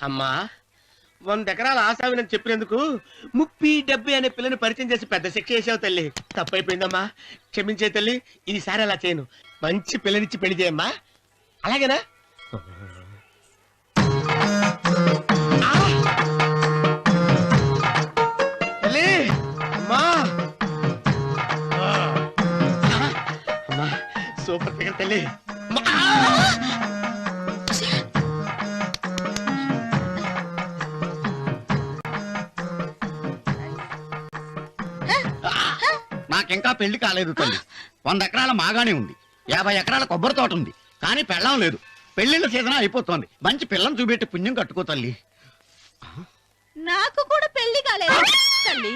అమ్మా 100 ఎకరాల ఆశావినని చెప్పినందుకు 30-70 అనే పిల్లని పరిచయం చేసి పెద్ద శిక్ష చేసావు తల్లి. తప్పైపోయిందమ్మా, క్షమించే తల్లి. ఈసారి అలా చేయను. మంచి పిల్లనిచ్చి పెళ్లి చేయమ్మా, అలాగేనా? తల్లి అమ్మా, అమ్మా సూపర్ ఫిగర్ తల్లి. నాకింకా పెళ్లి కాలేదు తల్లి. 100 ఎకరాల మాగానే ఉంది, 50 ఎకరాల కొబ్బరి తోట ఉంది, కానీ పెళ్ళం లేదు. పెళ్లిళ్ళ సీజన్ అయిపోతుంది. మంచి పిల్లని చూపెట్టి పుణ్యం కట్టుకో తల్లి. నాకు కూడా పెళ్లి కాలేదు తల్లి.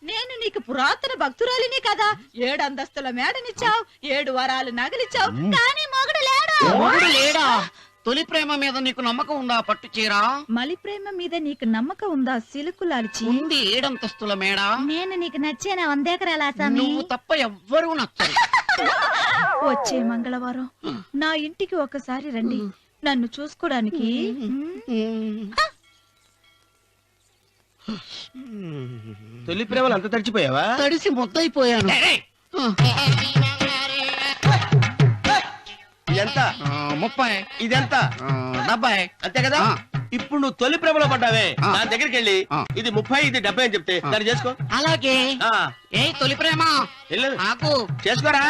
నేను నీకు పురాతన భక్తురాలిని కదా. 7 అంతస్తుల మేడనిచ్చావు, 7 వరాలు నగలిచ్చావు, కానీ మొగుడు లేడా? తొలి ప్రేమ మీద నీకు నమ్మకం ఉందా? పట్టు చీరా. మలి ప్రేమ మీద నీకు నమ్మకం ఉందా? సిలుకులాల్చి ఉంది 7 అంతస్తుల మేడ. నేను నీకు నచ్చేనా? 100 ఎకరాల ఆసామి. నువ్వు తప్ప ఎవ్వరూ నచ్చరు. వచ్చే మంగళవారం నా ఇంటికి ఒకసారి రండి, నన్ను చూసుకోడానికి. తొలి ప్రేమలు అంత తడిచిపోయావా? తడిసి ముద్దయిపోయాను. ఇదెంత? 30. ఇదెంత? 70. అంతే కదా. ఇప్పుడు నువ్వు తొలి ప్రేమలో పడ్డావే, నా దగ్గరికి వెళ్ళి ఇది 30 ఇది 70 అని చెప్తే దాన్ని చేసుకో. అలాగే. ఏ తొలి ప్రేమ నాకు చేసుకోరా.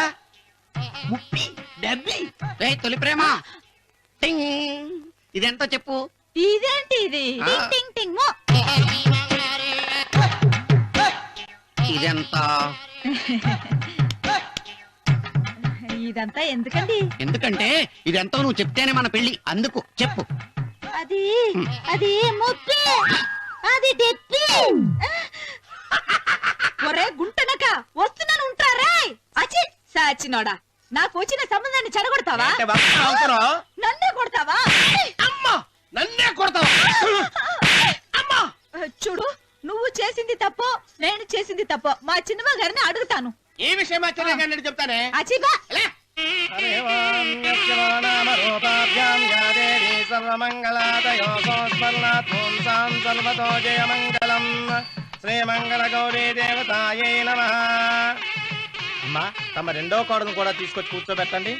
30 70. ఏ తొలి ప్రేమ ఇదెంత చెప్పు. ఇదేంటి ఇది? టింగ్ టింగ్ టింగ్ మో. ఇదెంత? ఇదంతా ఎందుకండి? ఎందుకంటే ఇదెంతో నువ్వు చెప్తేనే మన పెళ్లి. అందుకు చెప్పు. అది అది ముప్పి, అది డెప్పి. ఒరే గుంటనక వస్తున్నాను, ఉంటారా? అచి సాచినోడా, నాకు వచ్చిన సంబంధాన్ని చెడగొడతావా? నన్నే కొడతావా? అమ్మా నన్నే కొడతావా? అమ్మా చూడు, నువ్వు చేసింది తప్పో నేను చేసింది తప్పో మా చిన్నమ్మ గారిని అడుగుతాను. ఈ విషయం ఆశ్చర్యంగా చెప్తానే. అచిబా శ్రీమంగళ గౌరీ దేవతాయే నమః. అమ్మా తమ రెండో కోడను కూడా తీసుకొచ్చి కూర్చోబెట్టండి.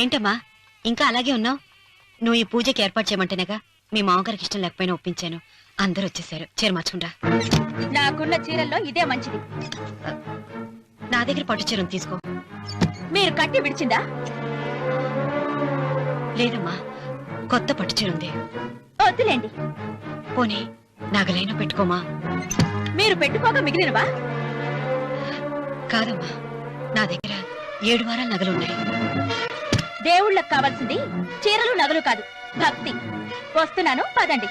ఏంటమ్మా ఇంకా అలాగే ఉన్నావు? నువ్వు ఈ పూజకి ఏర్పాటు చేయమంటేనేగా మీ మామగారికి ఇష్టం లేకపోయినా ఒప్పించాను. అందరూ వచ్చేసారు. చీర మార్చుకుంటా. నాకున్న చీరల్లో ఇదే మంచిది. నా దగ్గర పట్టు చీరను తీసుకో. మీరు కట్టి విడిచిందా? లేదమ్మా, కొత్త పట్టు చీర ఉంది. వద్దులేండి. పోనీ నాగలైనా పెట్టుకోమా. మీరు పెట్టుకోక మిగిలినవా? కాదమ్మా, నా దగ్గర 7 వారాల నగలున్నాయి. దేవుళ్ళకి కావాల్సింది చీరలు నగలు కాదు, భక్తి. వస్తున్నాను, పదండి.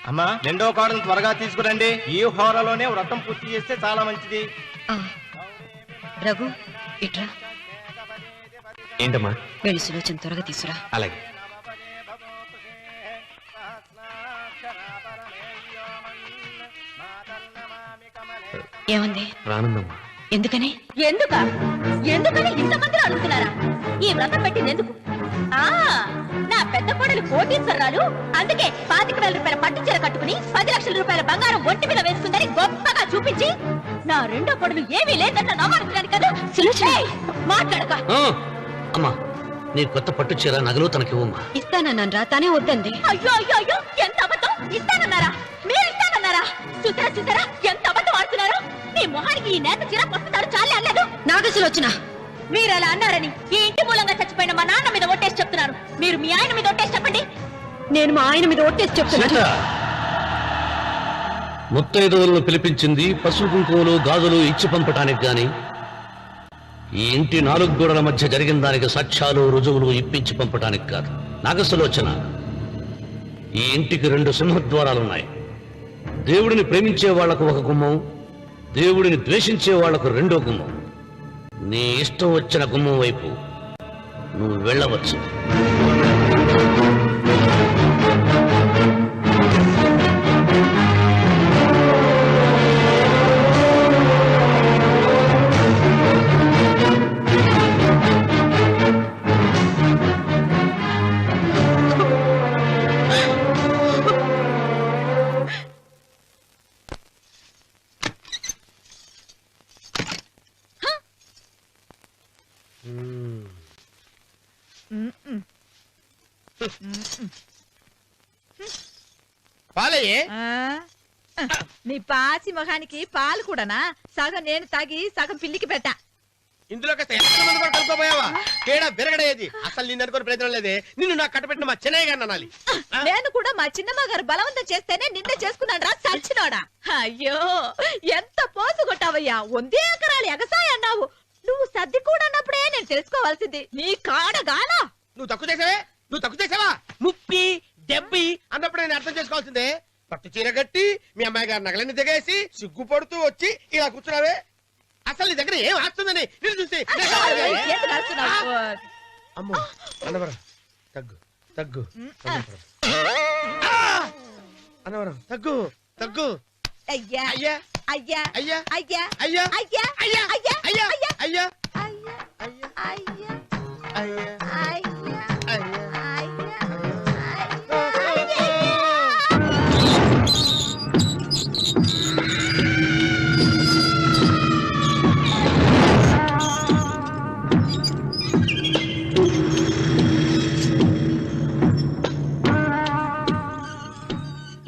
అమ్మా రెండో కోడను త్వరగా తీసుకురండి. ఈ హోరాలోనే వ్రతం పూర్తి చేస్తే చాలా మంచిది. రఘు ఇట్రా. ఏంటమ్మా? వెళ్ళి సులోచన త్వరగా తీసురా. అలాగే. ఏమంది? రానుందమ్మా. ఎందుకని? ఎందుకని ఇంతమంది అడుగుతున్నారా? ఈ వ్రతం పెట్టింది ఎందుకు? నా పెద్ద కోడలు కోటీశ్వరాలు, అందుకే 25,000 రూపాయల పట్టు చీర కట్టుకుని 10 లక్షల రూపాయల బంగారం ఒంటి మీద వేసుకుందని గొప్పగా చూపించి, నా రెండో కోడలు ఏమీ లేదన్న నమ్మకానికి కదా. మాట్లాడక. అమ్మా నీ కొత్త పట్టు చీర నగలు తనకివ్వమ్మా. ఇస్తానన్నాను రా, తానే వద్దంది. అయ్యో అయ్యో అయ్యో, ఎంత అబద్ధం! ఇస్తానన్నారా? మీరు ఇస్తానన్నారా? చూసారా చూసారా ఎంత అబద్ధం ఆడుతున్నారు? మీ మొహానికి ఈ నేత చీర వస్తున్నాడు చాలే అనలేదు. నాగసులు వచ్చిన మీరు అలా అన్నారని ఈ ఇంటి మూలంగా చచ్చిపోయిన మా నాన్న మీద ఒట్టేసి చెప్తున్నారు. మీరు మీ ఆయన మీద ఒట్టేసి చెప్పండి. నేను మా ఆయన మీద ఒట్టేసి చెప్తున్నాను. ముత్తైదువులను పిలిపించింది పసుపు కుంకుమలు గాజులు ఇచ్చి పంపటానికి గాని, ఈ ఇంటి 4 గోడల మధ్య జరిగిన దానికి సాక్ష్యాలు రుజువులు ఇప్పించి పంపటానికి కాదు. నాగసులోచన, ఈ ఇంటికి 2 సింహద్వారాలున్నాయి. దేవుడిని ప్రేమించే వాళ్లకు ఒక గుమ్మం, దేవుడిని ద్వేషించే వాళ్లకు రెండో గుమ్మం. నీ ఇష్టం వచ్చిన గుమ్మం వైపు నువ్వు వెళ్ళవచ్చు. పాలయ్యే నీ పాసి మొహానికి పాలు కూడానా? సగం నేను తాగి సగం పిల్లికి పెట్టా. ఇందులో కాస్త ఎంత మంది కూడా కలుపుకోపోయావా? తేడా విరగడేది. అసలు నిన్ను అనుకుని ప్రయత్నం లేదే. నిన్ను నాకు కట్టబెట్టిన మా చెన్నయ్య గారిని అనాలి. నేను కూడా మా చిన్నమ్మ గారు బలవంతం చేస్తేనే నిన్న చేసుకున్నాడు రా సచ్చినోడా. అయ్యో ఎంత పోసు కొట్టావయ్యా. 100 ఎకరాలు ఎగసాయ అన్నావు. నువ్వు సర్ది కూడా అన్నప్పుడే నేను తెలుసుకోవాల్సింది. నీ కాడగానా? నువ్వు తక్కువ చేసావా? 30, 70 అన్నప్పుడు నేను అర్థం చేసుకోవాల్సిందే. పట్టు చీర కట్టి మీ అమ్మాయి గారు నగలన్నీ దిగేసి సిగ్గుపడుతూ వచ్చి ఇలా కూర్చున్నావే. అసలు నీ దగ్గర ఏం ఆస్తుందని నేను చూసి ఎందుకు అరుస్తున్నావు? అమ్మో అన్నవరం తగ్గు అన్నవరం తగ్గు అయ్యా అయ్యా అయ్యా అయ్యా అయ్యా అయ్యా అయ్యా అయ్యా అయ్యా అయ్యా అయ్యా అయ్యా అయ్యా అయ్యా అయ్యా అయ్యా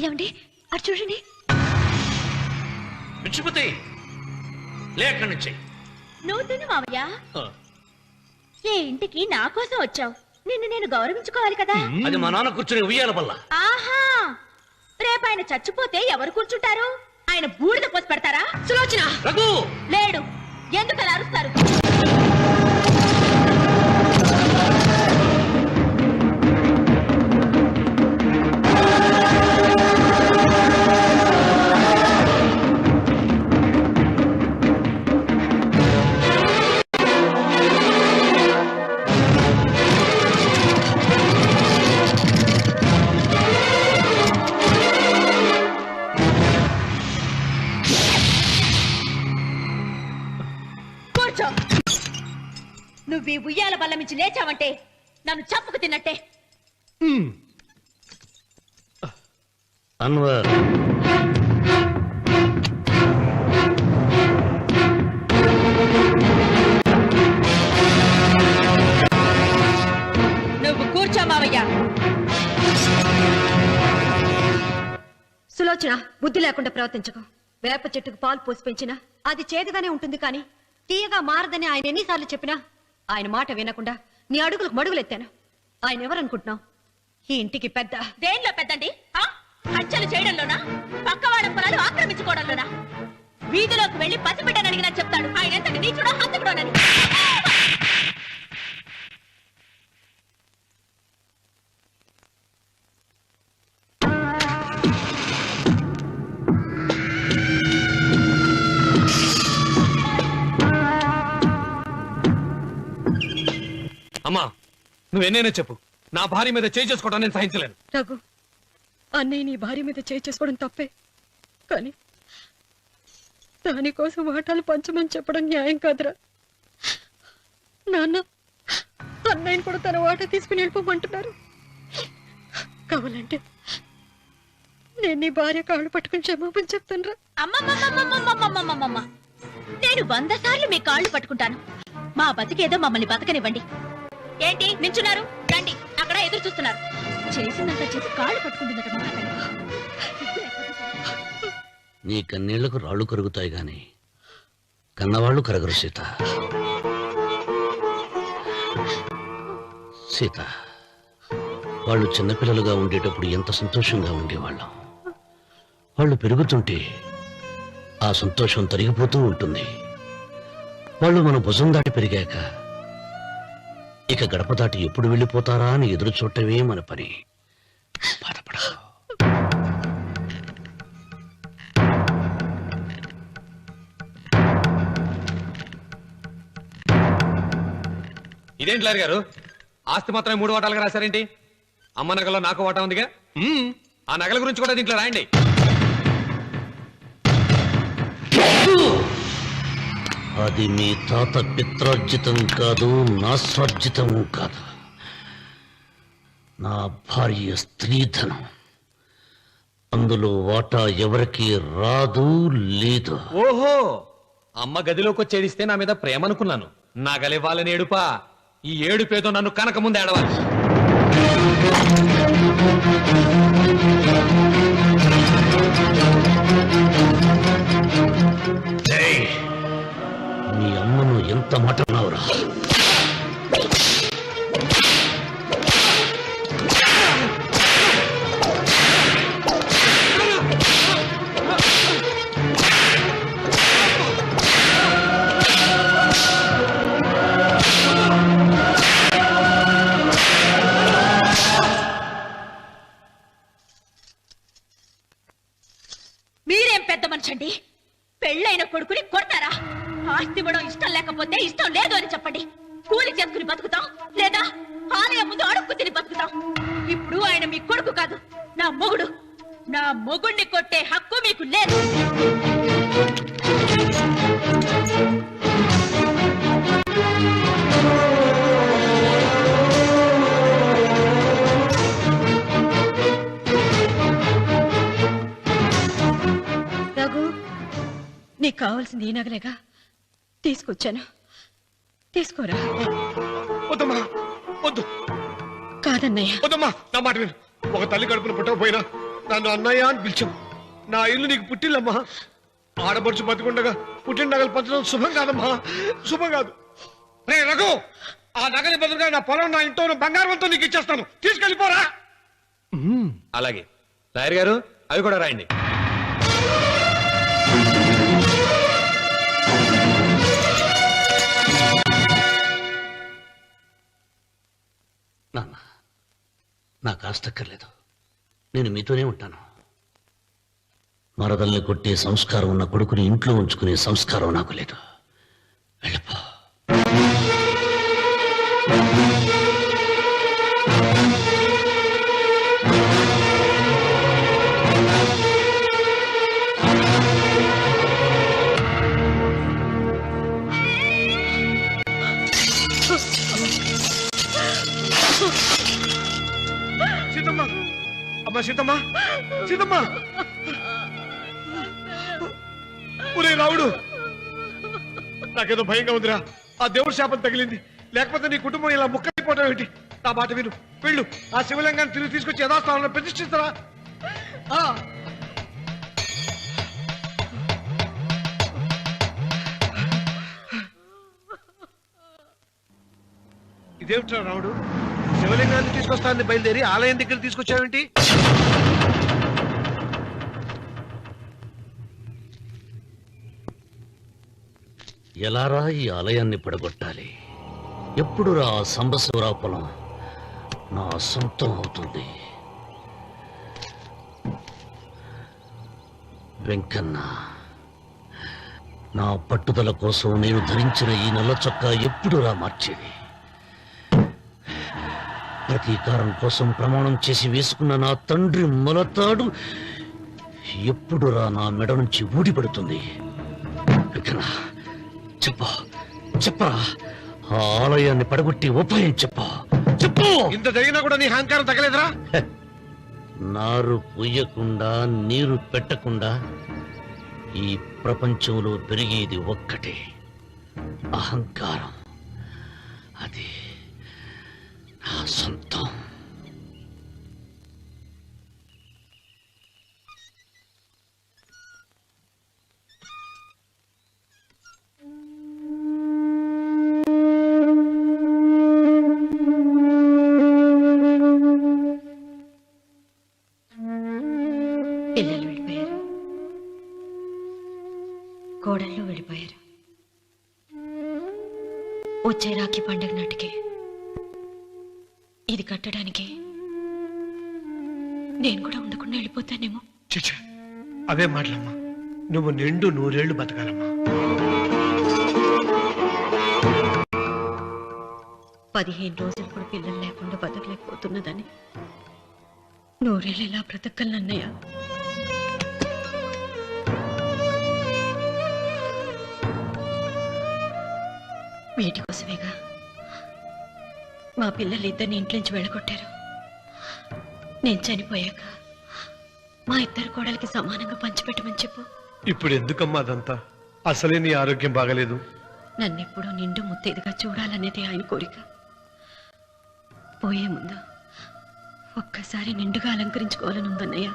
ఏమండి అటు చూడండి. పిచ్చిపోతే లేక్కడి నుంచి. నువ్వు తిను మావయ్య. ఏ ఇంటికి నా కోసం వచ్చావు. నిన్ను నేను గౌరవించుకోవాలి కదా. అది మా నాన్న కూర్చుని ఉయ్యాల వల్ల. ఆహా, రేపు ఆయన చచ్చిపోతే ఎవరు కూర్చుంటారు? ఆయన బూడిద పోసి పెడతారా? సులోచన రఘు లేడు. ఎందుకు అలా అరుస్తారు? నువ్వు ఈ ఉయ్యాల బల్ల మించి లేచావంటే నన్ను చప్పుకు తిన్నట్టే. అన్వర్ నువ్వు కూర్చో మావయ్య. సులోచన, బుద్ధి లేకుండా ప్రవర్తించకు. వేప చెట్టుకు పాలు పోసి పెంచినా అది చేదుగానే ఉంటుంది, కానీ తీయగా మారదని ఆయన ఎన్నిసార్లు చెప్పినా ఆయన మాట వినకుండా నీ అడుగులకు మడుగులెత్తాను. ఆయన ఎవరనుకుంటున్నావు? ఈ ఇంటికి పెద్ద. దేనిలో పెద్దండి? హత్యలు చేయడంలోనా? పక్కవాడ పొలాలు ఆక్రమించుకోవడంలోనా? వీధిలోకి వెళ్లి పసిబిడ్డని అడిగినా చెప్తాడు ఆయన ఎంతటి నీచుడో హంతకుడోనని. అమ్మా, నువ్వెన్నైనా చెప్పు, నా భార్య మీద చేయి చేసుకోవడం నేను సహించలేను. రఘు, అన్నయ్య నీ భార్య మీద చేయి చేసుకోవడం తప్పే, కానీ దానికోసం వాటాలు పంచమని చెప్పడం న్యాయం కాదురా. నాన్న అన్నయ్యని కూడా తన వాటా తీసుకుని వెళ్ళిపోమంటున్నారు. కావాలంటే నేను నీ భార్య కాళ్ళు పట్టుకుని క్షమాపణ చెప్తాను రా. అమ్మమ్మమ్మమ్మమ్మమ్మమ్మమ్మమ్మ, నేను 100 సార్లు మీ కాళ్ళు పట్టుకుంటాను. మా బతికేదో మమ్మల్ని బతకనివ్వండి. ఏంటి నించున్నారు? రండి, అక్కడ ఎదురు చూస్తున్నారు. చేసినంత చేసి కాళ్ళు పట్టుకుంటుందట మహాతల్లి. నీ కన్నీళ్లకు రాళ్లు కరుగుతాయి గాని కన్నవాళ్లు కరగరు సీత. సీత, వాళ్ళు చిన్నపిల్లలుగా ఉండేటప్పుడు ఎంత సంతోషంగా ఉండేవాళ్ళం. వాళ్ళు పెరుగుతుంటే ఆ సంతోషం తరిగిపోతూ ఉంటుంది. వాళ్ళు మన భుజం దాటి పెరిగాక ఇక గడప దాటి ఎప్పుడు వెళ్ళిపోతారా అని ఎదురు చూడటమే మన పని. బాధపడ ఇదేంటి లాయర్ గారు, ఆస్తి మాత్రమే 3 వాటాలుగా రాశారేంటి? అమ్మ నగలో నాకు వాటా ఉందిగా. ఆ నగల గురించి కూడా దీంట్లో రాయండి. అది మీ తాత పిత్రార్జితం కాదు, నా స్వార్జితం కాదు. నా భార్య స్త్రీధనం. అందులో వాటా ఎవరికి రాదు, లేదు. ఓహో, అమ్మ గదిలోకి వచ్చేడిస్తే నా మీద ప్రేమ అనుకున్నాను. నగలివ్వాలని ఏడుపా. ఈ ఏడుపేదో నన్ను కనక ముందు ఏడవాలి. ఏయ్, మీ అమ్మను ఎంత మాట అన్నావురా? మీరేం పెద్ద మనిషి అండి? పెళ్ళైన కొడుకుని కొడతారా? ఆస్తి ఇవ్వడం ఇష్టం లేకపోతే ఇష్టం లేదు అని చెప్పండి. కూలి చేసుకుని బతుకుతాం, లేదా ఆలయం ముందు అడుక్కు తిని బతుకుతాం. ఇప్పుడు ఆయన మీ కొడుకు కాదు, నా మొగుడు. నా మొగుడిని కొట్టే హక్కు మీకు లేదు. రఘు, నీకు కావాల్సింది ఈ నగలేగా తీసుకొచ్చాను, తీసుకోరా. వద్దమ్మా, వద్దు. కాదన్నయ్య. వద్దమ్మా, నా మాట విను. ఒక తల్లి కడుపున పుట్టకపోయినా నన్ను అన్నయ్య అని పిలిచావు. నా ఇల్లు నీకు పుట్టిల్లమ్మా. ఆడపడుచు బతుకుండగా పుట్టిన నగలు పంచడం శుభం కాదమ్మా, శుభం కాదు. రే రఘు, ఆ నగలి బదులుగా నా పొలం, నా ఇంట్లో ఉన్న బంగారంతో నీకు ఇచ్చేస్తాను. తీసుకెళ్ళిపోరా. అలాగే లాయర్ గారు, అవి కూడా రాయండి. నాన్న, నాకు ఆస్తక్కర్లేదు. నేను మీతోనే ఉంటాను. మరదల్ని కొట్టే సంస్కారం ఉన్న కొడుకుని ఇంట్లో ఉంచుకునే సంస్కారం నాకు లేదు. వెళ్ళిపో. సీతమ్మ, అమ్మా సీతమ్మ, సీతమ్మ. ఒరే రావుడు, నాకేదో భయంగా ఉందిరా. ఆ దేవుడి శాపం తగిలింది. లేకపోతే నీ కుటుంబం ఇలా ముక్కైపోవడం ఏంటి? నా మాట విను, వెళ్ళు. ఆ శివలింగాన్ని తిరిగి తీసుకొచ్చి యథాస్థానంలో ప్రతిష్ఠిస్తారా? ఇదేమిట్రా రావుడు, శివలింగాన్ని తీసుకొస్తానని బయలుదేరి ఆలయం దగ్గర తీసుకొచ్చావేంటి? ఎలారా ఈ ఆలయాన్ని పడగొట్టాలి? ఎప్పుడురా ఆ సంబశివరావు పొలం నా సొంతం అవుతుంది? వెంకన్న, నా పట్టుదల కోసం నేను ధరించిన ఈ నల్ల చొక్కా ఎప్పుడురా మార్చేది? ప్రతీకారం కోసం ప్రమాణం చేసి వేసుకున్న నా తండ్రి మొలతాడు ఎప్పుడురా నా మెడ నుంచి ఊడిపడుతుంది? వెంకన్న, చెప్పరా, ఆ ఆలయాన్ని పడగొట్టి ఉపాయం చెప్పు. ఇంత జరిగినా కూడా నీ అహంకారం తగలేదురా? నారు పొయ్యకుండా నీరు పెట్టకుండా ఈ ప్రపంచంలో పెరిగేది ఒక్కటే, అహంకారం. అది నా సొంతం. పిల్లలు వెళ్ళిపోయారు, కోడళ్ళు వెళ్ళిపోయారు. వచ్చే రాఖీ పండుగ నాటికి ఇది కట్టడానికి నేను కూడా ఉండకుండా వెళ్ళిపోతానేమో. చిచ్చా, అవే మాటలమ్మా. నువ్వు నిండు 100 ఏళ్ళు బతకాలమ్మా. 15 రోజులు కూడా పిల్లలు లేకుండా బతకలేకపోతున్నదని నూరేళ్ళు ఇలా బ్రతకలన్నయ్య. వీటి కోసమేగా మా పిల్లలు ఇద్దరిని ఇంట్లో నుంచి వెళ్ళగొట్టారు. నేను చనిపోయాక మా ఇద్దరు కోడలికి సమానంగా పంచిపెట్టమని చెప్పు. ఇప్పుడు ఎందుకమ్మా అదంతా? అసలే నీ ఆరోగ్యం బాగలేదు. నన్నెప్పుడూ నిండు ముత్తైదుగా చూడాలనేది ఆయన కోరిక. పోయే ముందు ఒక్కసారి నిండుగా అలంకరించుకోవాలని ఉందన్నయ్య.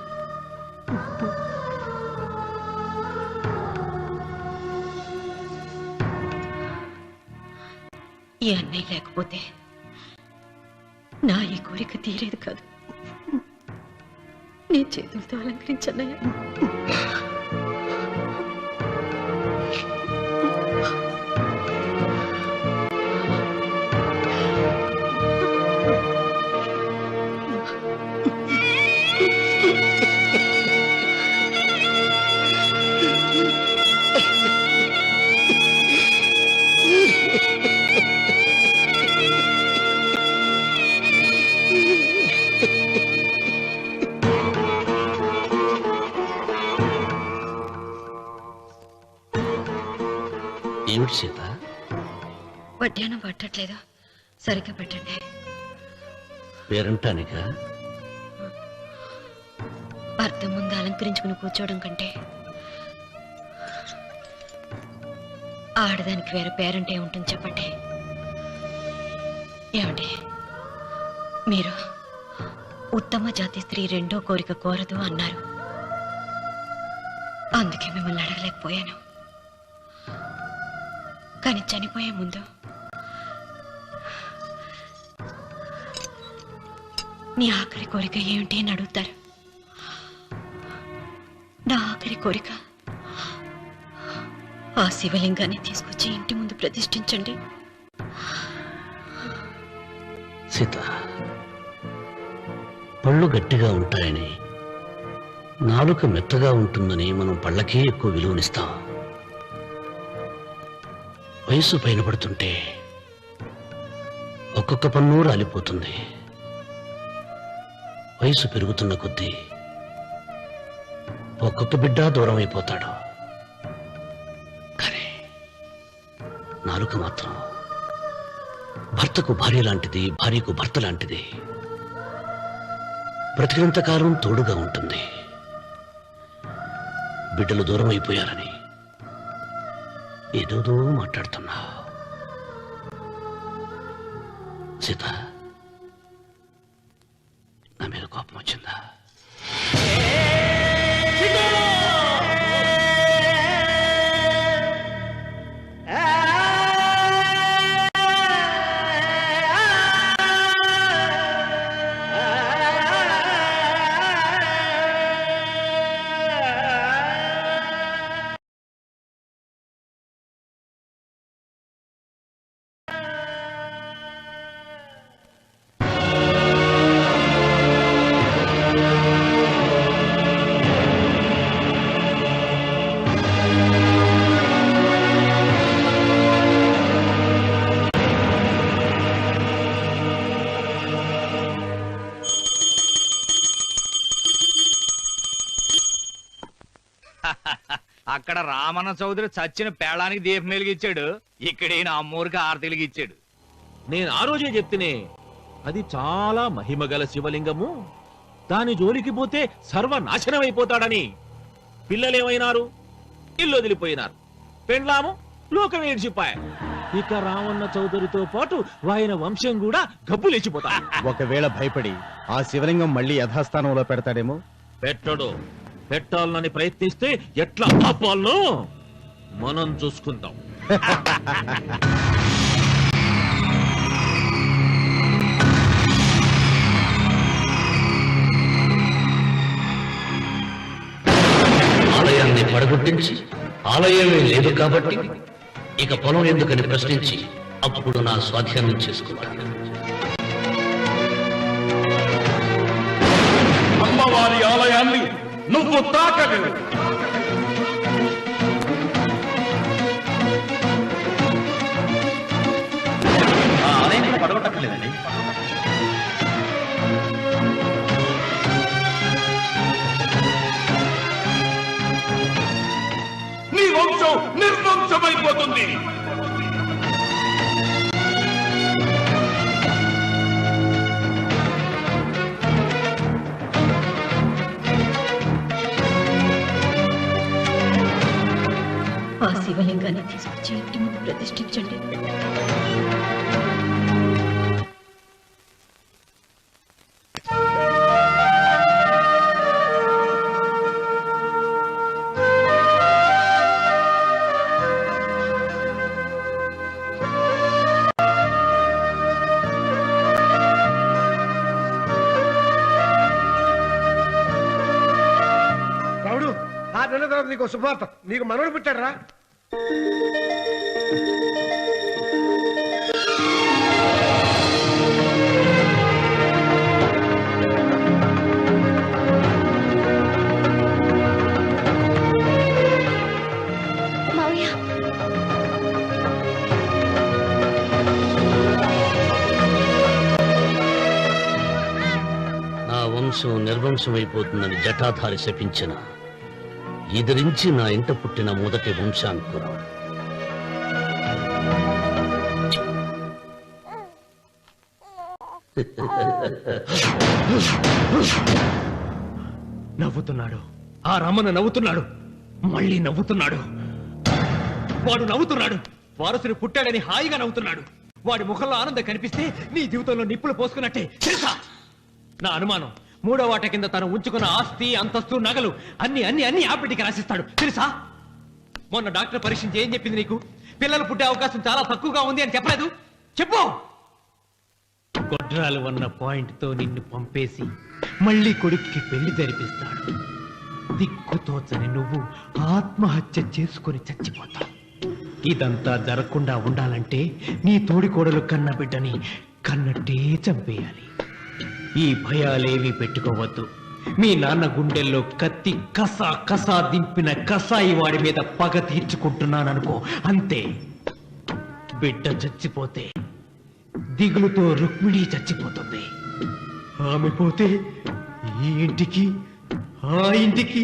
ఈ అన్నయ్య లేకపోతే నా ఈ కోరిక తీరేది కాదు. నీ చేతులతో అలంకరించన్నయ్య. ఏమిటి సీత? వడ్డానం పట్టట్లేదు, సరిగ్గా పెట్టండి. పేరంటానికా? భర్త ముందు అలంకరించుకుని కూర్చోవడం కంటే ఆడదానికి వేరే పేరంటే ఉంటుంది చెప్పండి. ఏమండి, మీరు ఉత్తమ జాతి స్త్రీ రెండో కోరిక కోరదు అన్నారు. అందుకే మిమ్మల్ని అడగలేకపోయాను. కానీ చనిపోయే ముందు నీ ఆఖరి కోరిక ఏమిటి అని అడుగుతారు. నా ఆఖరి కోరిక ఆ శివలింగాన్ని తీసుకొచ్చి ఇంటి ముందు ప్రతిష్ఠించండి. సీత, పళ్ళు గట్టిగా ఉంటాయని, నాలుక మెత్తగా ఉంటుందని మనం పళ్ళకే ఎక్కువ విలువనిస్తాం. వయసు పైన పడుతుంటే ఒక్కొక్క పన్ను రాలిపోతుంది. వయసు పెరుగుతున్న కొద్దీ ఒక్కొక్క బిడ్డ దూరం అయిపోతాడు. కానీ నాలుక మాత్రం భర్తకు భార్య లాంటిది, భార్యకు భర్త లాంటిది. బ్రతికినంతకాలం తోడుగా ఉంటుంది. బిడ్డలు దూరం అయిపోయారని ఏదోదో మాట్లాడుతున్నా. సీత, నా మీద కోపం వచ్చిందా? అక్కడ రామన్న చౌదరి చచ్చిన పేళానికి దీపం వెలిగించాడు. ఇక్కడ ఈయన అమ్మూరికి ఆరతి వెలిగించాడు. నేను ఆ రోజే చెప్తేనే అది చాలా మహిమగల శివలింగము, దాని జోలికి పోతే సర్వనాశనం అయిపోతాడని. పిల్లలేమైనారు? ఇల్లు వదిలిపోయినారు. పెండ్లాము లోకం ఏడ్చిపాయ. ఇక రామన్న చౌదరితో పాటు ఆయన వంశం కూడా గబ్బు లేచిపోతా. ఒకవేళ భయపడి ఆ శివలింగం మళ్ళీ యథాస్థానంలో పెడతాడేమో. పెట్టడు. పెట్టాలని ప్రయత్నిస్తే ఎట్లా ఆపాలనో మనం చూసుకుందాం. ఆలయాన్ని పడగొట్టించి ఆలయమే లేదు కాబట్టి ఇక పొలం ఎందుకని ప్రశ్నించి అప్పుడు నా స్వాధీనం చేసుకుంటాను. అమ్మవారి ఆలయాన్ని నువ్వు తాకలేవు. ఆ ఆలయాన్ని పడగొట్టక నాశనమైపోతుంది. ఆ శివలింగాన్ని తీసుకొచ్చి ఇంటి ముందు ప్రతిష్ఠించండి. రావుడు, 6 నెలల తర్వాత నీకు శుభవార్త. నీకు మనవడు పుట్టాడు రా. నా వంశం నిర్వంశం అయిపోతుందని జటాధారి శపించిన ఎదిరించి నా ఇంట పుట్టిన మొదటి వంశాంకురం. నవ్వుతున్నాడు. ఆ రమణ నవ్వుతున్నాడు. మళ్ళీ నవ్వుతున్నాడు. వాడు నవ్వుతున్నాడు. వారసుని పుట్టాడని హాయిగా నవ్వుతున్నాడు. వాడి ముఖంలో ఆనందం కనిపిస్తే నీ జీవితంలో నిప్పులు పోసుకున్నట్టే తెలుసా? నా అనుమానం 3వ వాట కింద తను ఉంచుకున్న ఆస్తి, అంతస్తు, నగలు అన్ని అన్ని అన్ని ఆ బిడ్డకి రాసిస్తాడు తెలుసా? మొన్న డాక్టర్ పరీక్షించి ఏం చెప్పింది నీకు? పిల్లలు పుట్టే అవకాశం చాలా తక్కువగా ఉంది అని చెప్పలేదు? చెప్పు. గొడ్రాలు అన్న పాయింట్ తో నిన్ను పంపేసి మళ్ళీ కొడుక్కి పెళ్లి జరిపిస్తాడు. దిక్కుతోచని నువ్వు ఆత్మహత్య చేసుకుని చచ్చిపోతావు. ఇదంతా జరగకుండా ఉండాలంటే నీ తోడికోడలు కన్న బిడ్డని కన్నట్టే చంపేయాలి. ఈ భయాలేవి పెట్టుకోవద్దు. మీ నాన్న గుండెల్లో కత్తి కసా కసా దింపిన కసాయి వాడి మీద పగ తీర్చుకుంటున్నాననుకో, అంతే. బిడ్డ చచ్చిపోతే దిగులుతో రుక్మిణి చచ్చిపోతుంది. ఆమె పోతే ఈ ఇంటికి, ఆ ఇంటికి,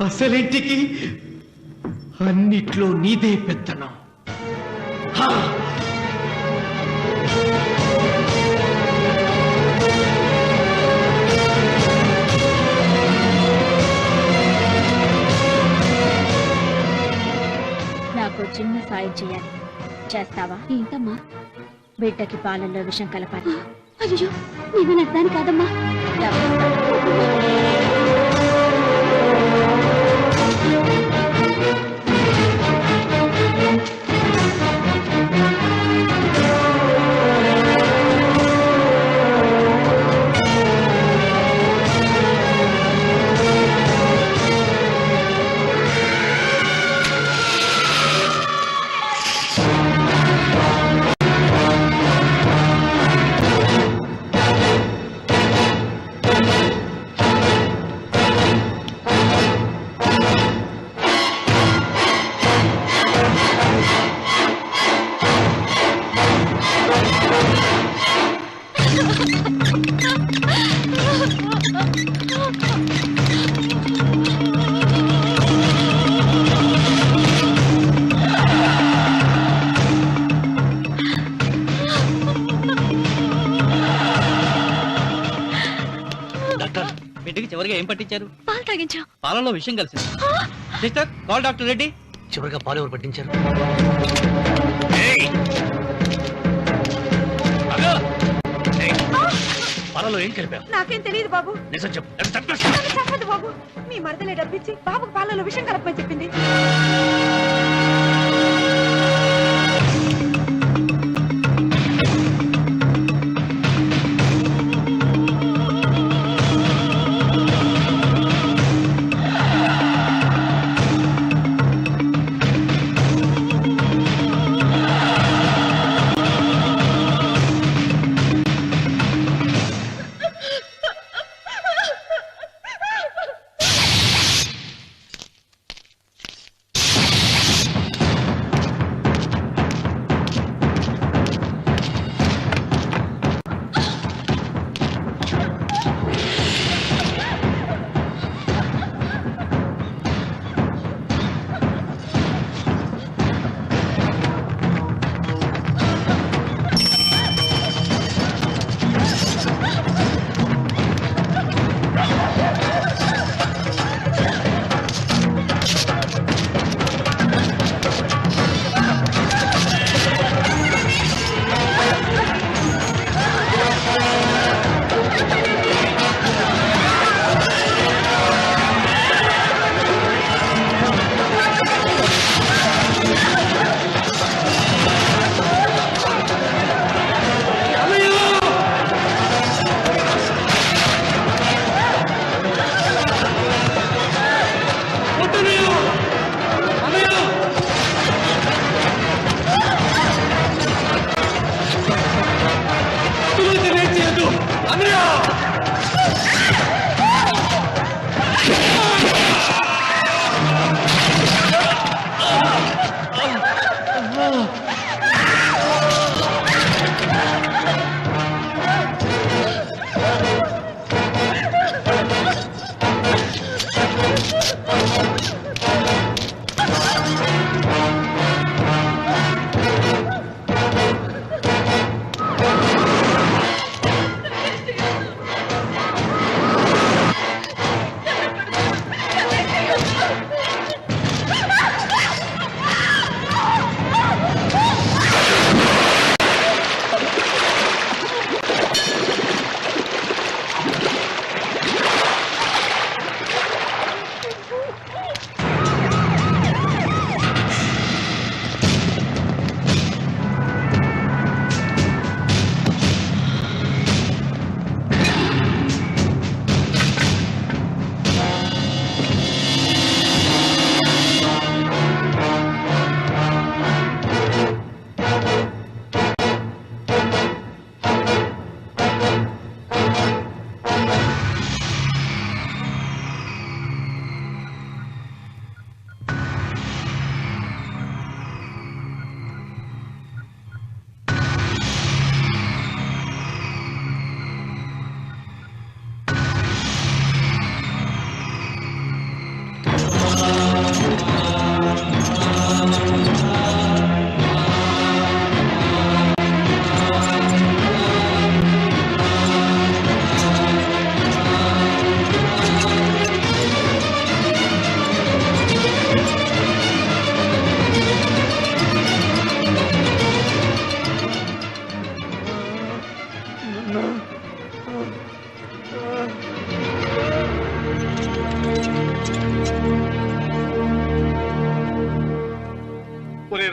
అసలింటికి అన్నిట్లో నీదే పెత్తనం. నాకు చిన్న సాయం చేయాలి. చేస్తావా? ఏంటమ్మా? బిడ్డకి పాలల్లో విషం కలపాలి. అయ్యో, నేను నడ్డాను కాదమ్మా. బిడ్డకి చివరిగా ఏం పట్టించారు? పాలు తాగించా. పాలలో విషయం కలిసింది. Sister, call doctor Reddy. చివరిగా పాలు ఎవరు పట్టించారు? పాలలో ఏం కలిపావు? నాకేం తెలియదు బాబు. నిజం చెప్పు. చెప్పదు బాబు. మీ మరదలే డబ్బిచ్చి బాబుకు పాలలో విషయం కలపమని చెప్పింది.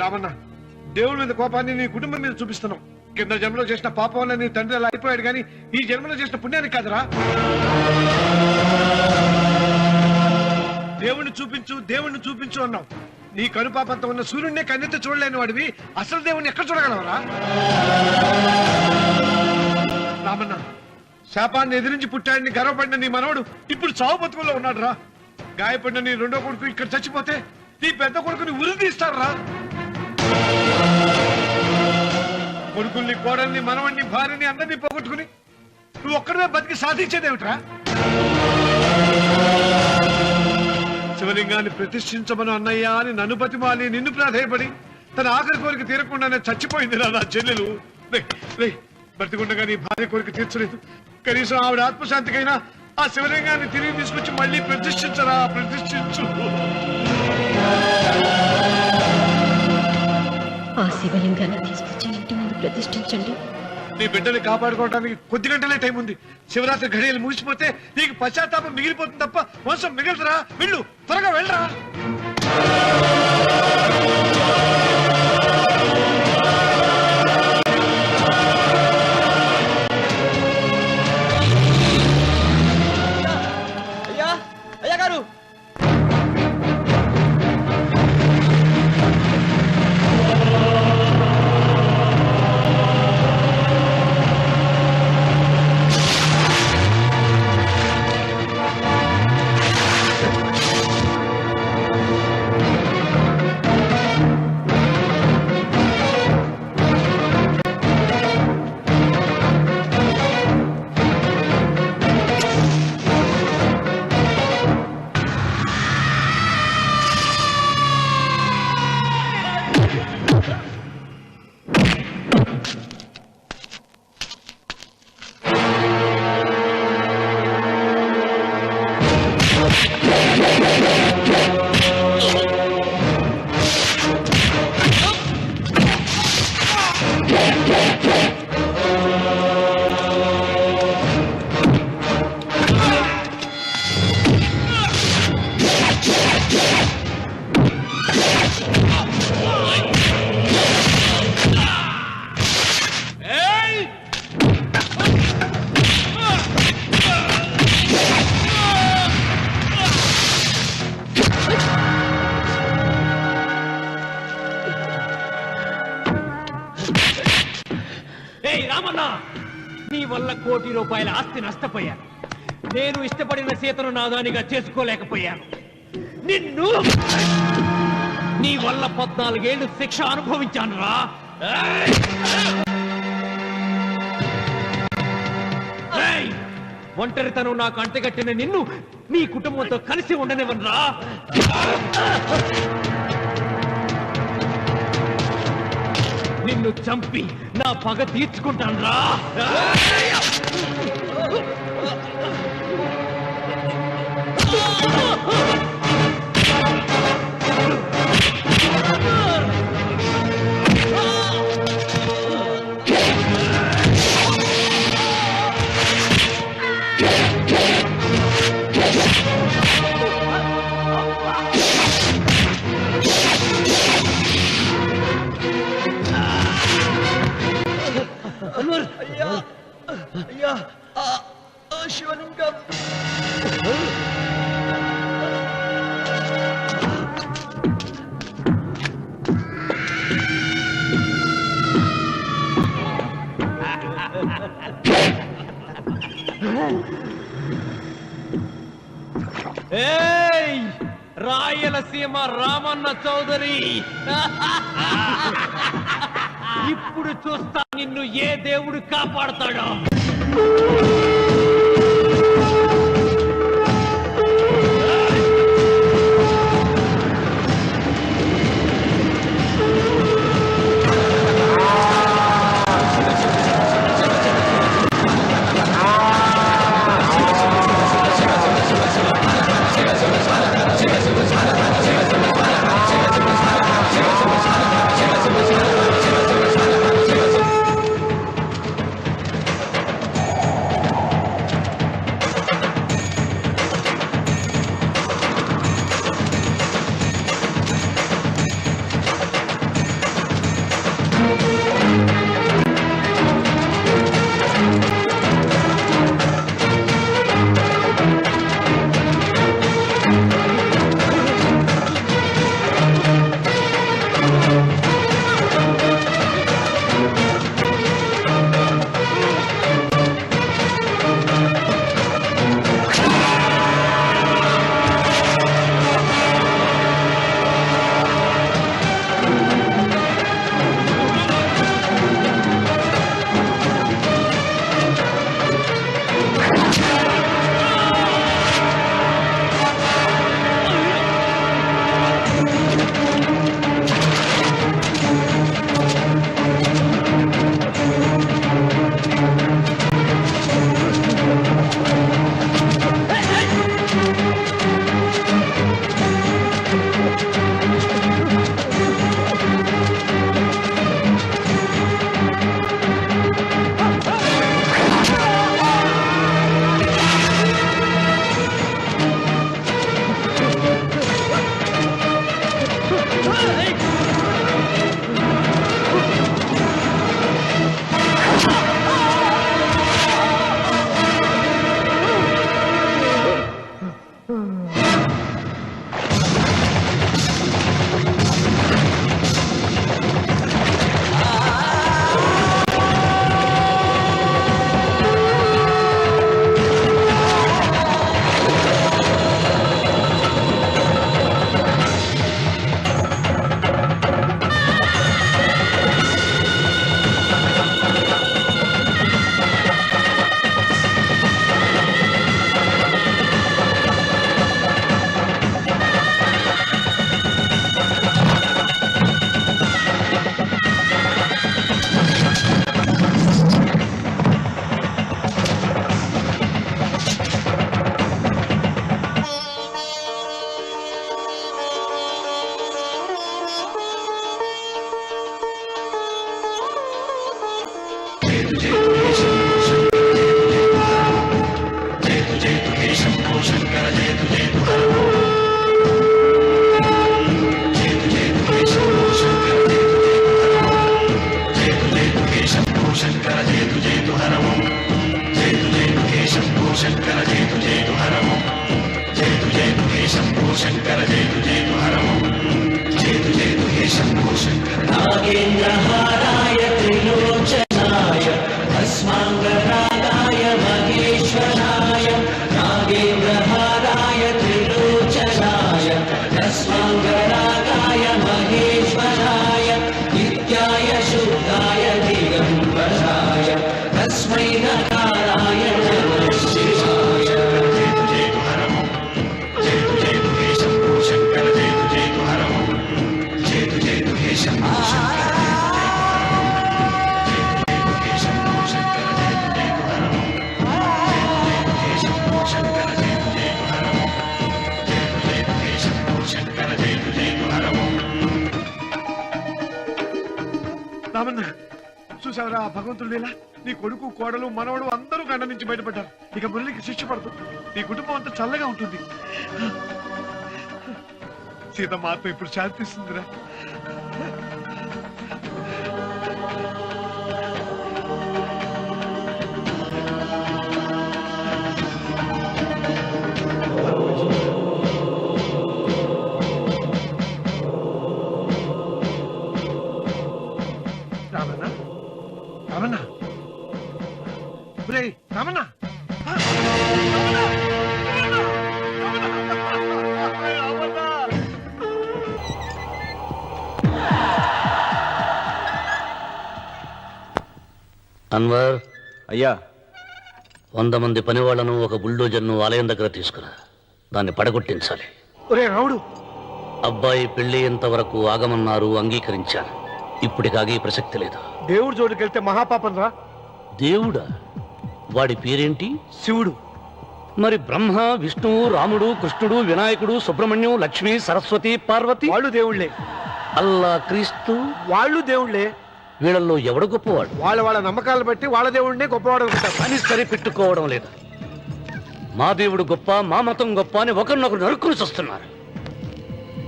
రామన్న, దేవుడి మీద కోపాన్ని నీ కుటుంబం మీద చూపిస్తున్నావు. కింద జన్మలో చేసిన పాపం వల్ల నీ తండ్రి అలా అయిపోయాడు, కానీ ఈ జన్మలో చేసిన పుణ్యానికి కాదురా. దేవుణ్ణి చూపించు అన్నావు. నీ కనుపాపంతో ఉన్న సూర్యుడినే కన్నెత్తి చూడలేని వాడివి అసలు దేవుణ్ణి ఎక్కడ చూడగలవరా? రామన్న, శాపాన్ని ఎదిరించి పుట్టాడని గర్వపడిన నీ మనవడు ఇప్పుడు చావు బతుకుల్లో ఉన్నాడు రా. గాయపడిన నీ రెండో కొడుకు ఇక్కడ చచ్చిపోతే నీ పెద్ద కొడుకుని ఉరి తీస్తారా? కొడుకుల్ని, కోడల్ని, మనవణ్ణి, భార్యని అందరినీ పోగొట్టుకుని నువ్వు ఒక్కడమే బతికి సాధించేదేమిట్రా? శివలింగాన్ని ప్రతిష్ఠించమను అన్నయ్య అని నన్ను బతిమాలి నిన్ను ప్రాధేయపడి తన ఆఖరి కోరిక తీరకుండానే చచ్చిపోయింది రా నా చెల్లెలు. బ్రతికుండగా నీ భార్య కోరిక తీర్చలేదు. కనీసం ఆవిడ ఆత్మశాంతికైనా ఆ శివలింగాన్ని తిరిగి తీసుకొచ్చి మళ్ళీ ప్రతిష్ఠించరా, ప్రతిష్ఠించు. ఆ శివలింగాన్ని తీసుకొచ్చి ఇంటి ముందు ప్రతిష్ఠించండి. నీ బిడ్డని కాపాడుకోవడానికి కొద్ది గంటలే టైం ఉంది. శివరాత్రి ఘడియలు ముగిసిపోతే నీకు పశ్చాత్తాపం మిగిలిపోతుంది తప్ప వంశం మిగలదురా. వెళ్ళు, త్వరగా వెళ్ళరా. అయ్యా గారు, వల్ల ₹1 కోటి ఆస్తి నష్టపోయాను. నేను ఇష్టపడిన సీతను నాదానిగా చేసుకోలేకపోయాను. నిన్ను నీ వల్ల 14 ఏళ్ళు శిక్ష అనుభవించాను రా. ఒంటరితనం నాకు అంటగట్టిన నిన్ను నీ కుటుంబంతో కలిసి ఉండనివ్వనురా. నిన్ను చంపి నా పగ తీర్చుకుంటాను రా. శివలింగం రాయలసీమ రామన్న చౌదరి, ఇప్పుడు చూస్తా నిన్ను ఏ దేవుడు కాపాడతాడో. రామన్న చూసావరా ఆ భగవంతుడు లీలా, నీ కొడుకు కోడలు మనవడు అందరూ గండ నుంచి బయటపడ్డారు. ఇక మురళికి శిక్ష పడుతుంది, నీ కుటుంబం అంతా చల్లగా ఉంటుంది. సీతమ్మ ఆత్మ ఇప్పుడు శాంతిస్తుందిరా. రామన్న రామన్న ఒరేయ్ రామన్న అన్వర్, అయ్యా 100 మంది పనివాళ్లను ఒక బుల్డోజర్ను ఆలయం దగ్గర తీసుకురా. దాన్ని పడగొట్టించాలి. ఒరే రావుడు, అబ్బాయి పెళ్లి వరకు ఆగమన్నారు, అంగీకరించాను. ఇప్పటికి ఆగే ప్రసక్తి లేదు. దేవుడి జోడికి వెళ్తే మహాపాపం రా. దేవుడా? వాడి పేరేంటి? శివుడు. మరి బ్రహ్మ, విష్ణువు, రాముడు, కృష్ణుడు, వినాయకుడు, సుబ్రహ్మణ్యం, లక్ష్మి, సరస్వతి, పార్వతి వాళ్ళు దేవుళ్లే. అల్లా, క్రీస్తు వాళ్ళు దేవుళ్లే. వీళ్ళల్లో ఎవడు గొప్పవాడు? వాళ్ళ నమ్మకాలను బట్టి వాళ్ళ దేవుడినే గొప్పవాడు అనుకుంటారు. అని సరిపెట్టుకోవడం లేదు. మా దేవుడు గొప్ప, మా మతం గొప్ప అని ఒకరినొకరు నరుక్కుని చస్తున్నారు.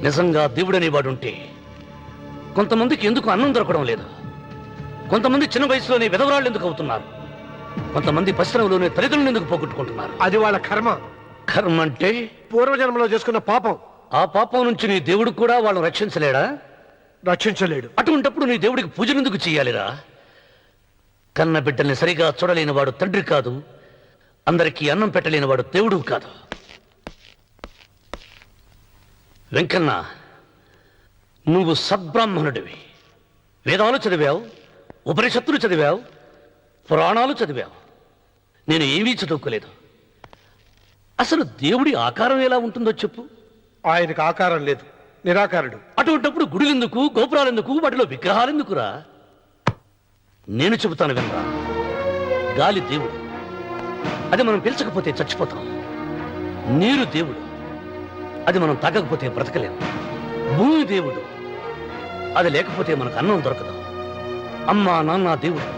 నిజంగా దేవుడనే వాడుంటే కొంతమందికి ఎందుకు అన్నం దొరకడం లేదు? కొంతమంది చిన్న వయసులోనే విధవరాళ్ళు ఎందుకు అవుతున్నారు? కొంతమంది పశ్చిమలోనే తల్లిదండ్రులు ఎందుకు పోగొట్టుకుంటున్నారు? అది వాళ్ళ కర్మ. కర్మ అంటే పూర్వజన్మలో చేసుకున్న పాపం. ఆ పాపం నుంచి నీ దేవుడు కూడా వాళ్ళని రక్షించలేడా? రక్షించలేడు. అటువంటప్పుడు నీ దేవుడికి పూజనెందుకు చెయ్యాలిరా? కన్న బిడ్డల్ని సరిగా చూడలేని వాడు తండ్రి కాదు, అందరికీ అన్నం పెట్టలేని వాడు దేవుడు కాదు. వెంకన్న, నువ్వు సద్బ్రాహ్మణుడివి. వేదాలు చదివావు, ఉపనిషత్తులు చదివావు, పురాణాలు చదివావు. నేను ఏమీ చదువుకోలేదు. అసలు దేవుడి ఆకారం ఎలా ఉంటుందో చెప్పు. ఆయనకు ఆకారం లేదు, నిరాకారుడు. అటువంటప్పుడు గుడులెందుకు, గోపురాలెందుకు, వాటిలో విగ్రహాలెందుకురా? నేను చెబుతాను వినరా. గాలి దేవుడు, అది మనం పీల్చకపోతే చచ్చిపోతాం. నీరు దేవుడు, అది మనం తాగకపోతే బ్రతకలేము. భూమి దేవుడు, అది లేకపోతే మనకు అన్నం దొరకదు. అమ్మా నాన్న దేవుడు,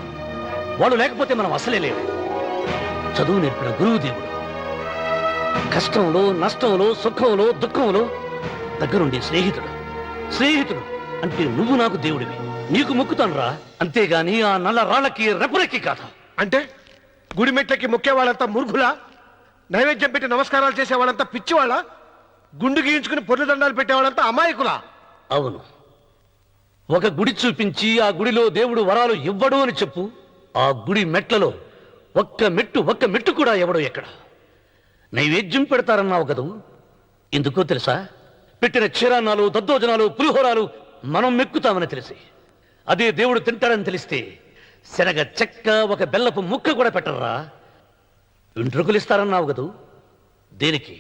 వాళ్ళు లేకపోతే మనం అసలే లేవు. చదువు నేర్పిన గురువు దేవుడు, కష్టంలో, నష్టంలో, సుఖంలో, దుఃఖంలో దగ్గరుండి స్నేహితుడు. స్నేహితుడు అంటే నువ్వు నాకు దేవుడివి, నీకు మొక్కుతాను రా. అంతేగాని ఆ నల్ల రాళ్ళకి రెపరెక్కి కాదు. అంటే గుడి మెట్లకి మొక్కే వాళ్ళంతా మూర్ఖులా? నైవేద్యం పెట్టి నమస్కారాలు చేసే వాళ్ళంతా పిచ్చివాళ్ళ? గుండు గీయించుకుని పొర్లు దండాలు పెట్టేవాళ్ళంతా అమాయకులా? అవును. ఒక గుడి చూపించి ఆ గుడిలో దేవుడు వరాలు ఇవ్వడు అని చెప్పు. ఆ గుడి మెట్లలో ఒక్క మెట్టు కూడా ఎవడో ఎక్కడ. నైవేద్యం పెడతారన్నావు కదూ, ఎందుకో తెలుసా? పెట్టిన క్షీరాన్నాలు, దద్దోజనాలు, పులిహోరాలు మనం మెక్కుతామని తెలిసి, అదే దేవుడు తింటాడని తెలిస్తే శనగ చెక్క, ఒక బెల్లపు ముక్క కూడా పెట్టరా. వెంట్రుకలు ఇస్తారన్నావు కదూ, దేనికి?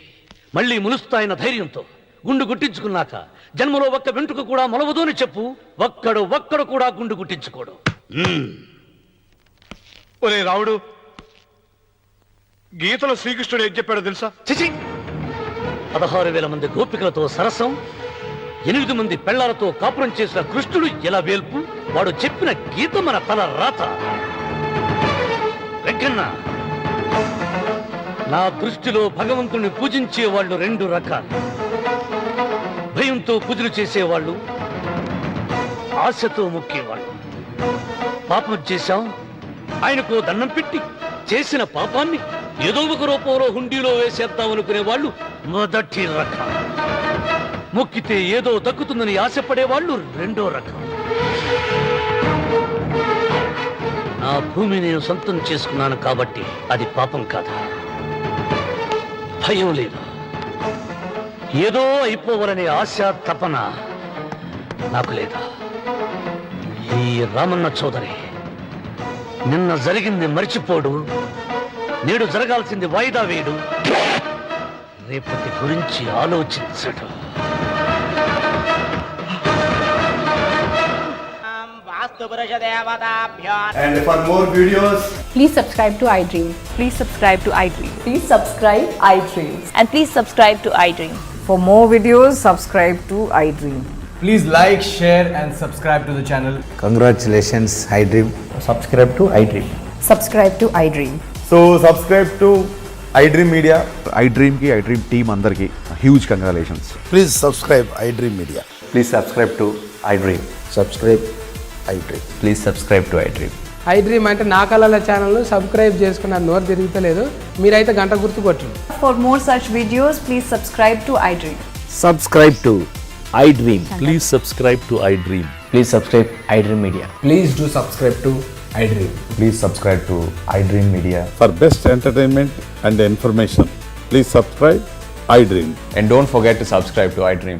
మళ్ళీ ములుస్తాయన్న ధైర్యంతో. గుండు గుట్టించుకున్నాక జన్మలో ఒక్క వెంట్రుక కూడా మొలవదు అని చెప్పు. ఒక్కడు కూడా గుండు గుట్టించుకోడు. ఒరే రావుడు, గీతలో శ్రీకృష్ణుడు ఏం చెప్పాడో తెలుసా? చిచి! 16,000 మంది గోపికలతో సరసం, 8 మంది పెళ్లాలతో కాపురం చేసిన కృష్ణుడు ఎలా వేల్పు? వాడు చెప్పిన గీత మన తల రాత. వెంకన్న, నా దృష్టిలో భగవంతుని పూజించే వాళ్ళు 2 రకాలు. భయంతో పూజలు చేసేవాళ్ళు, ఆశతో మొక్కేవాళ్ళు. పాపం చేశాం, ఆయనకు దండం పెట్టి చేసిన పాపాన్ని ఏదో ఒక రూపంలో హుండీలో వేసేద్దామనుకునే వాళ్ళు మొదటి రకం. మొక్కితే ఏదో దక్కుతుందని ఆశపడేవాళ్ళు 2వ రకం. నా భూమి నేను సొంతం చేసుకున్నాను కాబట్టి అది పాపం కాదా? భయం లేదు, ఏదో అయిపోవాలనే ఆశ, తపన నాకు లేదా? ఈ రామన్న చౌదరి నిన్న జరిగింది మర్చిపోడు, నేడు జరగాల్సింది వాయిదా వేయడు, రేపటి గురించి ఆలోచించడు. And for more videos, please subscribe to iDream. Please subscribe to iDream. Please subscribe iDream. And please subscribe to iDream. For more videos, subscribe to iDream. Please like, share and subscribe to the channel. Congratulations iDream. Subscribe to iDream. Subscribe to iDream. So subscribe to iDream Media. iDream కి iDream team అందరికి huge congratulations. Please subscribe iDream Media. Please subscribe to iDream. Subscribe iDream. Please subscribe to iDream. iDream అంటే నా కళల channel subscribe చేసుకున్న నోరు తిరుగుతలేదు, మీరైతే గంట గుర్తు కొట్టండి. For more such videos, please subscribe to iDream. Subscribe to iDream. Please subscribe to iDream. Please subscribe iDream Media. Please do subscribe to iDream. Please subscribe to iDream Media. For best entertainment and information, please subscribe iDream. And don't forget to subscribe to iDream.